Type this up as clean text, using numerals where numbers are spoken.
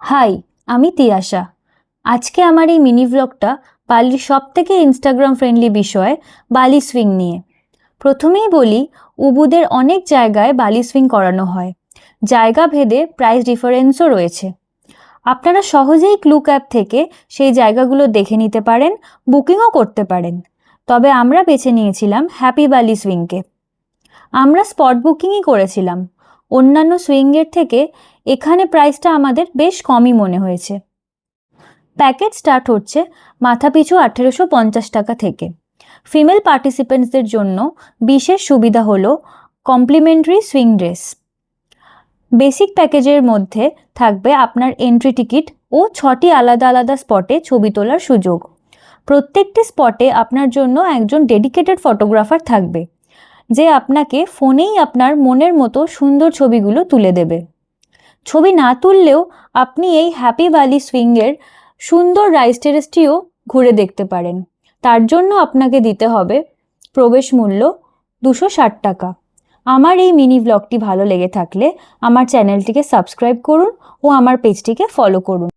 High, আমি তিয়াশা। আজকে আমার এই মিনি ব্লগটা বালির সবথেকে ইনস্টাগ্রাম ফ্রেন্ডলি বিষয় বালি সুইং নিয়ে। প্রথমেই বলি, উবুদের অনেক জায়গায় বালি সুইং করানো হয়। জায়গা ভেদে প্রাইস ডিফারেন্সও রয়েছে। আপনারা সহজেই ক্লুক অ্যাপ থেকে সেই জায়গাগুলো দেখে নিতে পারেন, বুকিংও করতে পারেন। তবে আমরা বেছে নিয়েছিলাম হ্যাপি বালি সুইংকে। আমরা স্পট বুকিংই করেছিলাম। অন্যান্য সুইংয়ের থেকে এখানে প্রাইসটা আমাদের বেশ কমই মনে হয়েছে। প্যাকেজ স্টার্ট হচ্ছে মাথাপিছু 1850 টাকা থেকে। ফিমেল পার্টিসিপেন্টসদের জন্য বিশেষ সুবিধা হলো কমপ্লিমেন্টারি সুইং ড্রেস। বেসিক প্যাকেজের মধ্যে থাকবে আপনার এন্ট্রি টিকিট ও 6টি আলাদা আলাদা স্পটে ছবি তোলার সুযোগ। প্রত্যেকটি স্পটে আপনার জন্য একজন ডেডিকেটেড ফটোগ্রাফার থাকবে, যে আপনাকে ফোনেই আপনার মনের মতো সুন্দর ছবিগুলো তুলে দেবে। ছবি না তুললেও আপনি এই হ্যাপি ভ্যালি সুইংয়ের সুন্দর রাইস টেরেসটিও ঘুরে দেখতে পারেন। তার জন্য আপনাকে দিতে হবে প্রবেশ মূল্য 260 টাকা। আমার এই মিনি ব্লগটি ভালো লেগে থাকলে আমার চ্যানেলটিকে সাবস্ক্রাইব করুন ও আমার পেজটিকে ফলো করুন।